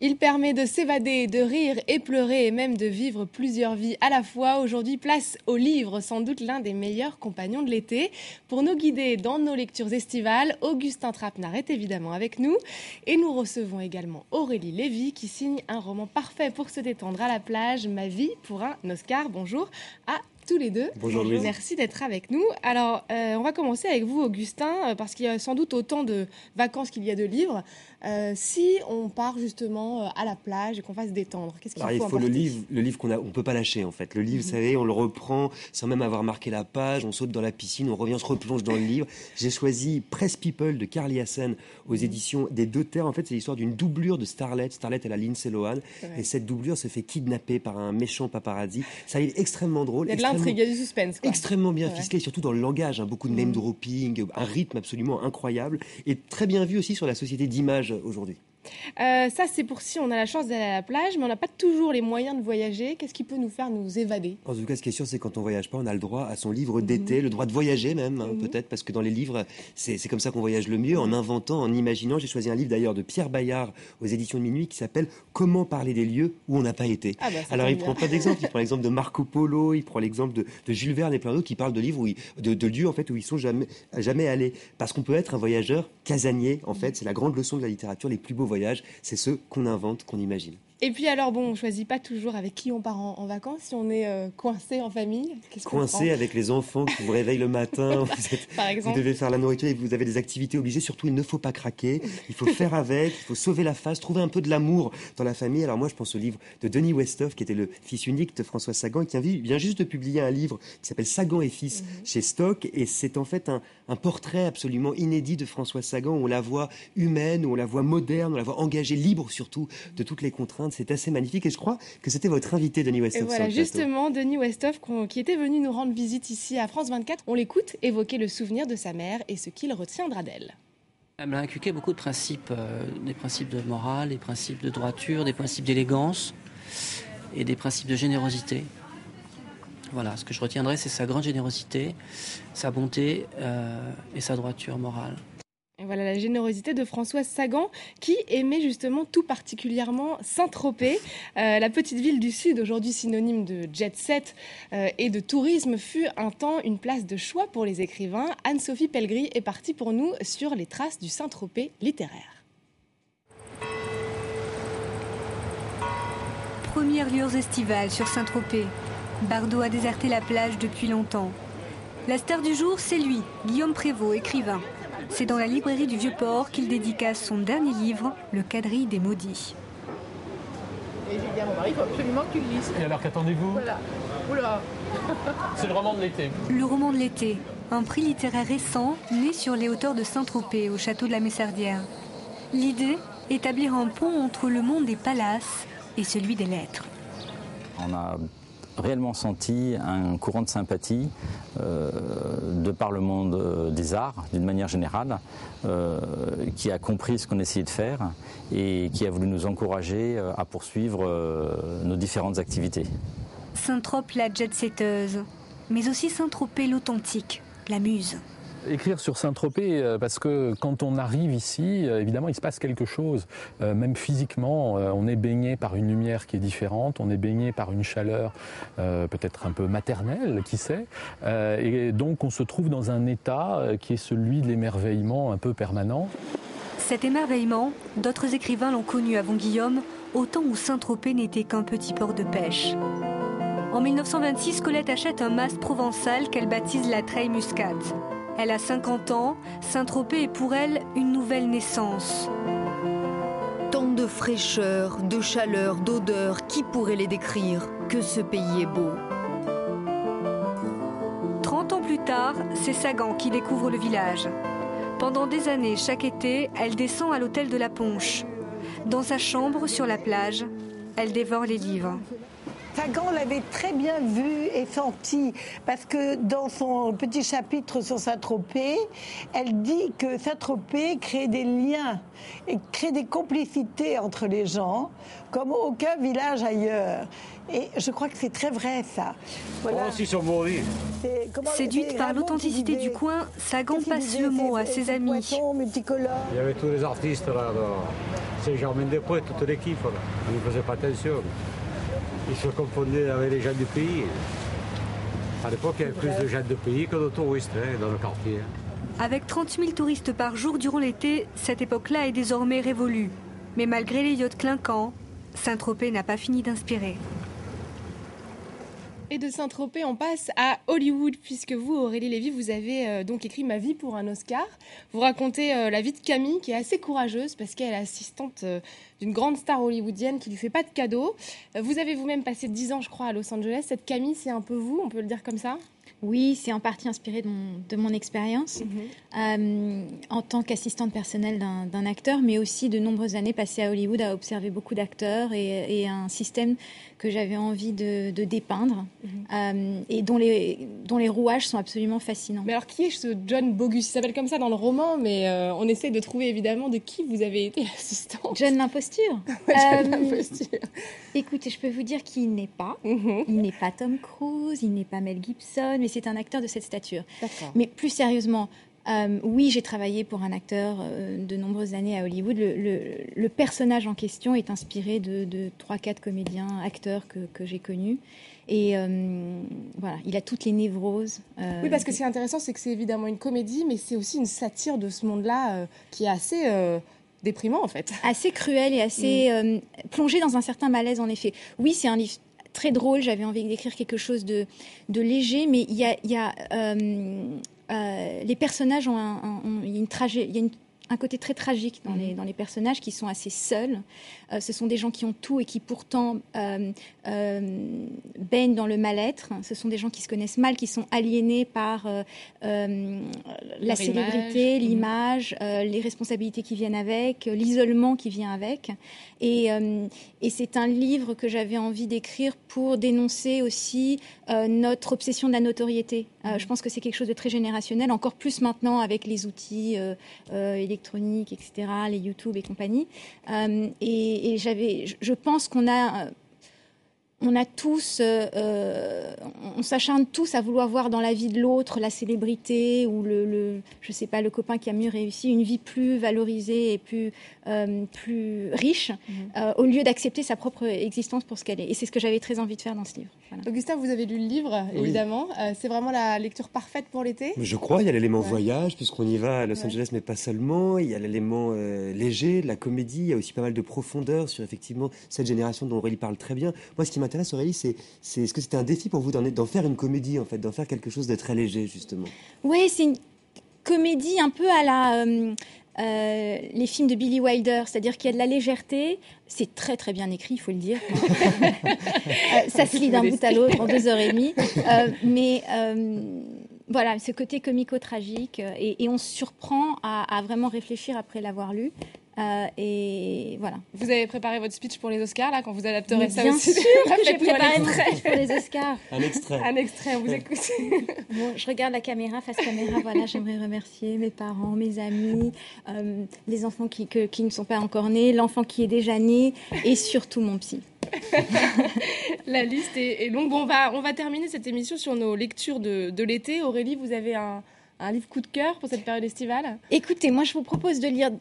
Il permet de s'évader, de rire et pleurer et même de vivre plusieurs vies à la fois. Aujourd'hui, place au livre, sans doute l'un des meilleurs compagnons de l'été. Pour nous guider dans nos lectures estivales, Augustin Trapenard est évidemment avec nous. Et nous recevons également Aurélie Lévy qui signe un roman parfait pour se détendre à la plage, Ma vie pour un Oscar. Bonjour à tous les deux. Bonjour Louise. Merci d'être avec nous. Alors, on va commencer avec vous, Augustin, parce qu'il y a sans doute autant de vacances qu'il y a de livres. Si on part justement à la plage et qu'on va se détendre, qu'est-ce qu'il faut Il faut emporter ? le livre qu'on a, on peut pas lâcher en fait. Le livre, vous savez, on le reprend sans même avoir marqué la page, on saute dans la piscine, on revient, on se replonge dans le livre. J'ai choisi Press People de Carl Hiaasen aux éditions des Deux Terres. En fait, c'est l'histoire d'une doublure de Starlet. Starlet, elle a Lindsay Lohan. Et cette doublure se fait kidnapper par un méchant paparazzi. Ça est extrêmement drôle. Il y a de l'intrigue, il y a du suspense, quoi. Extrêmement bien ficelé, surtout dans le langage. Beaucoup de name dropping, un rythme absolument incroyable. Et très bien vu aussi sur la société d'image aujourd'hui. Ça, c'est pour si on a la chance d'aller à la plage, mais on n'a pas toujours les moyens de voyager. Qu'est-ce qui peut nous faire nous évader ? En tout cas, ce qui est sûr, c'est quand on voyage pas, on a le droit à son livre d'été, le droit de voyager même, peut-être, parce que dans les livres, c'est comme ça qu'on voyage le mieux, en inventant, en imaginant. J'ai choisi un livre d'ailleurs de Pierre Bayard aux éditions de Minuit qui s'appelle « Comment parler des lieux où on n'a pas été ». Alors, il prend pas d'exemple, il prend l'exemple de Marco Polo, il prend l'exemple de Jules Verne et plein d'autres qui parlent de livres, de lieux en fait, où ils sont jamais allés. Parce qu'on peut être un voyageur casanier, en fait, c'est la grande leçon de la littérature, les plus beaux voyages, c'est ceux qu'on invente, qu'on imagine. Et puis alors, bon, on ne choisit pas toujours avec qui on part en vacances. Si on est coincé en famille, qu'est-ce qu'on prend ? Coincé avec les enfants qui vous réveillent le matin, vous devez faire la nourriture et vous avez des activités obligées. Surtout, il ne faut pas craquer, il faut faire avec, il faut sauver la face, trouver un peu de l'amour dans la famille. Alors moi, je pense au livre de Denis Westhoff, qui était le fils unique de François Sagan, et qui vient juste de publier un livre qui s'appelle Sagan et fils chez Stock. Et c'est en fait un portrait absolument inédit de François Sagan, où on la voit humaine, où on la voit moderne, on la voit engagée, libre surtout de toutes les contraintes. C'est assez magnifique et je crois que c'était votre invité, Denis Westhoff. Et voilà, justement, Denis Westhoff, qui était venu nous rendre visite ici à France 24. On l'écoute évoquer le souvenir de sa mère et ce qu'il retiendra d'elle. Elle m'a inculqué beaucoup de principes, des principes de morale, des principes de droiture, des principes d'élégance et des principes de générosité. Voilà, ce que je retiendrai, c'est sa grande générosité, sa bonté et sa droiture morale. Et voilà la générosité de François Sagan qui aimait justement tout particulièrement Saint-Tropez. La petite ville du Sud, aujourd'hui synonyme de jet-set et de tourisme, fut un temps une place de choix pour les écrivains. Anne-Sophie Pellegris est partie pour nous sur les traces du Saint-Tropez littéraire. Premières lueurs estivales sur Saint-Tropez. Bardot a déserté la plage depuis longtemps. La star du jour, c'est lui, Guillaume Prévost, écrivain. C'est dans la librairie du Vieux-Port qu'il dédicace son dernier livre, Le Quadrille des Maudits. Et j'ai dit à mon mari, il faut absolument que tu le lises. Et alors qu'attendez-vous ? Voilà. Oula. C'est le roman de l'été. Le roman de l'été, un prix littéraire récent né sur les hauteurs de Saint-Tropez, au château de la Messardière. L'idée, établir un pont entre le monde des palaces et celui des lettres. On a réellement senti un courant de sympathie de par le monde des arts, d'une manière générale, qui a compris ce qu'on essayait de faire et qui a voulu nous encourager à poursuivre nos différentes activités. Saint-Tropez, la jet-setteuse, mais aussi Saint-Tropez, l'authentique, la muse. Écrire sur Saint-Tropez, parce que quand on arrive ici, évidemment, il se passe quelque chose. Même physiquement, on est baigné par une lumière qui est différente, on est baigné par une chaleur peut-être un peu maternelle, qui sait. Et donc, on se trouve dans un état qui est celui de l'émerveillement un peu permanent. Cet émerveillement, d'autres écrivains l'ont connu avant Guillaume, au temps où Saint-Tropez n'était qu'un petit port de pêche. En 1926, Colette achète un mast provençal qu'elle baptise la Treille Muscate. Elle a 50 ans, Saint-Tropez est pour elle une nouvelle naissance. Tant de fraîcheur, de chaleur, d'odeur, qui pourrait les décrire ? Que ce pays est beau. 30 ans plus tard, c'est Sagan qui découvre le village. Pendant des années, chaque été, elle descend à l'hôtel de la Ponche. Dans sa chambre, sur la plage, elle dévore les livres. Sagan l'avait très bien vu et senti, parce que dans son petit chapitre sur Saint-Tropez, elle dit que Saint-Tropez crée des liens et crée des complicités entre les gens, comme aucun village ailleurs. Et je crois que c'est très vrai, ça. Voilà. Séduite par l'authenticité du coin, Sagan passe le mot à ses amis. Il y avait tous les artistes là, c'est Germain-des-Prés, toute l'équipe. Ils ne faisaient pas attention. Ils se confondaient avec les gens du pays. À l'époque, il y avait plus de gens de pays que de touristes dans le quartier. Avec 30 000 touristes par jour durant l'été, cette époque-là est désormais révolue. Mais malgré les yachts clinquants, Saint-Tropez n'a pas fini d'inspirer. Et de Saint-Tropez, on passe à Hollywood, puisque vous, Aurélie Lévy, vous avez donc écrit Ma vie pour un Oscar. Vous racontez la vie de Camille, qui est assez courageuse, parce qu'elle est assistante d'une grande star hollywoodienne qui lui fait pas de cadeaux. Vous avez vous-même passé 10 ans, je crois, à Los Angeles. Cette Camille, c'est un peu vous, on peut le dire comme ça ? Oui, c'est en partie inspiré de mon expérience en tant qu'assistante personnelle d'un acteur, mais aussi de nombreuses années passées à Hollywood à observer beaucoup d'acteurs et un système que j'avais envie de dépeindre et dont les rouages sont absolument fascinants. Mais alors, qui est ce John Bogus ? Il s'appelle comme ça dans le roman, mais on essaie de trouver évidemment de qui vous avez été assistante. John l'imposture. John l'imposture. Écoutez, je peux vous dire qu'il n'est pas. Il n'est pas Tom Cruise, il n'est pas Mel Gibson, mais c'est un acteur de cette stature. D'accord. Mais plus sérieusement, oui, j'ai travaillé pour un acteur de nombreuses années à Hollywood. Le personnage en question est inspiré de 3-4 comédiens, acteurs que j'ai connus. Et voilà, il a toutes les névroses. Oui, parce que ce qui est intéressant, c'est que c'est évidemment une comédie, mais c'est aussi une satire de ce monde-là qui est assez déprimant, en fait. Assez cruel et assez plongé dans un certain malaise, en effet. Oui, c'est un livre très drôle. J'avais envie d'écrire quelque chose de léger, mais il y a les personnages ont un côté très tragique dans les personnages qui sont assez seuls. Ce sont des gens qui ont tout et qui pourtant baignent dans le mal-être. Ce sont des gens qui se connaissent mal, qui sont aliénés par la célébrité, l'image, les responsabilités qui viennent avec, l'isolement qui vient avec. Et c'est un livre que j'avais envie d'écrire pour dénoncer aussi notre obsession de la notoriété. Je pense que c'est quelque chose de très générationnel, encore plus maintenant avec les outils électroniques, etc., les YouTube et compagnie. Et je pense qu'on a tous, on s'acharne tous à vouloir voir dans la vie de l'autre la célébrité ou je sais pas, le copain qui a mieux réussi, une vie plus valorisée et plus riche, au lieu d'accepter sa propre existence pour ce qu'elle est. Et c'est ce que j'avais très envie de faire dans ce livre. Voilà. Augustin, vous avez lu le livre, évidemment. Oui. C'est vraiment la lecture parfaite pour l'été ? Je crois, il y a l'élément voyage, puisqu'on y va à Los Angeles, mais pas seulement. Il y a l'élément léger, de la comédie. Il y a aussi pas mal de profondeur sur, effectivement, cette génération dont Aurélie parle très bien. Moi, ce qui m'intéresse, Aurélie, c'est est-ce que c'était un défi pour vous d'en faire une comédie, en fait, d'en faire quelque chose de très léger, justement ? Oui, c'est une comédie un peu à la... les films de Billy Wilder, c'est-à-dire qu'il y a de la légèreté, c'est très très bien écrit, il faut le dire. Ça se lit d'un bout à l'autre en 2h30, mais voilà, ce côté comico-tragique, et on se surprend à vraiment réfléchir après l'avoir lu. Et voilà. Vous avez préparé votre speech pour les Oscars, là, quand vous adapterez ça bien aussi. Bien sûr que j'ai préparé mon speech pour les Oscars. Un extrait. Un extrait, on vous écoute. Bon, je regarde la caméra, face caméra, voilà, j'aimerais remercier mes parents, mes amis, les enfants qui ne sont pas encore nés, l'enfant qui est déjà né, et surtout mon psy. La liste est longue. Bon, on va terminer cette émission sur nos lectures de l'été. Aurélie, vous avez un livre coup de cœur pour cette période estivale ? Écoutez, moi je vous propose de lire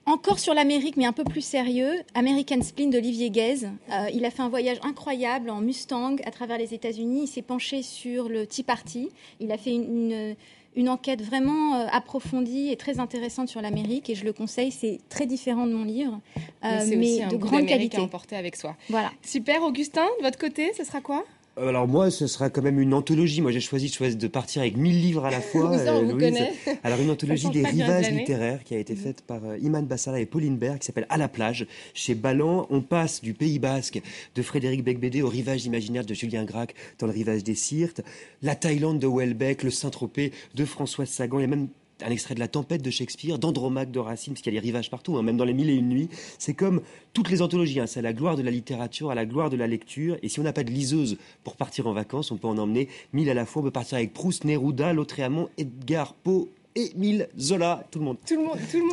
encore sur l'Amérique, mais un peu plus sérieux, American Spleen d'Olivier Guèze. Il a fait un voyage incroyable en Mustang à travers les États-Unis. Il s'est penché sur le Tea Party. Il a fait une enquête vraiment approfondie et très intéressante sur l'Amérique, et je le conseille. C'est très différent de mon livre, mais de grande qualité. À emporter avec soi. Voilà. Super. Augustin, de votre côté, ce sera quoi ? Alors moi, ce sera quand même une anthologie. Moi, j'ai choisi de partir avec 1000 livres à la fois. Ça, on vous connaît. Alors, une anthologie des rivages littéraires qui a été faite par Iman Bassala et Pauline Berg, qui s'appelle À la plage, chez Ballan. On passe du Pays Basque de Frédéric Becbédé au rivage imaginaire de Julien Gracq dans le rivage des Syrtes, la Thaïlande de Houellebecq, le Saint-Tropez de Françoise Sagan. Il y a même un extrait de La Tempête de Shakespeare, d'Andromaque de Racine, parce qu'il y a les rivages partout, hein, même dans les 1001 nuits. C'est comme toutes les anthologies, hein, c'est à la gloire de la littérature, à la gloire de la lecture. Et si on n'a pas de liseuse pour partir en vacances, on peut en emmener 1000 à la fois. On peut partir avec Proust, Neruda, Lautréamont, Edgar Poe, Émile Zola, tout le monde. Tout le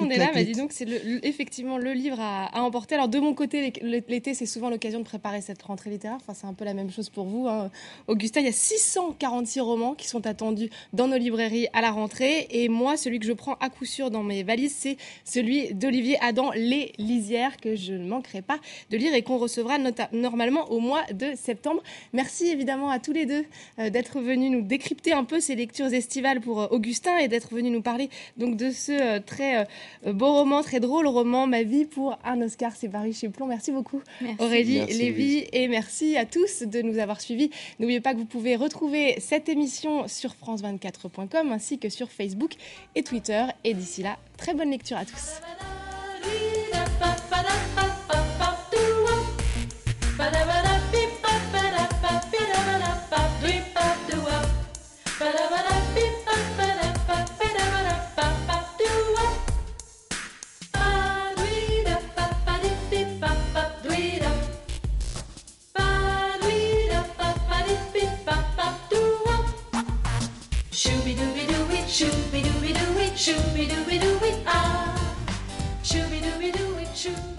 monde est là. Dis donc, c'est effectivement le livre à emporter. Alors de mon côté, l'été, c'est souvent l'occasion de préparer cette rentrée littéraire. Enfin, c'est un peu la même chose pour vous, hein. Augustin, il y a 646 romans qui sont attendus dans nos librairies à la rentrée. Et moi, celui que je prends à coup sûr dans mes valises, c'est celui d'Olivier Adam, Les Lisières, que je ne manquerai pas de lire et qu'on recevra normalement au mois de septembre. Merci évidemment à tous les deux d'être venus nous décrypter un peu ces lectures estivales pour Augustin et d'être venus nous parler donc de ce très beau roman, très drôle roman, Ma vie pour un Oscar. C'est paru chez Plon. Merci beaucoup, merci. Aurélie Lévy, et merci à tous de nous avoir suivis. N'oubliez pas que vous pouvez retrouver cette émission sur france24.com ainsi que sur Facebook et Twitter. Et d'ici là, très bonne lecture à tous. Shooby-dooby-doo-wee, shooby-dooby-doo-wee, ah. Shooby-dooby-doo-wee, shoo.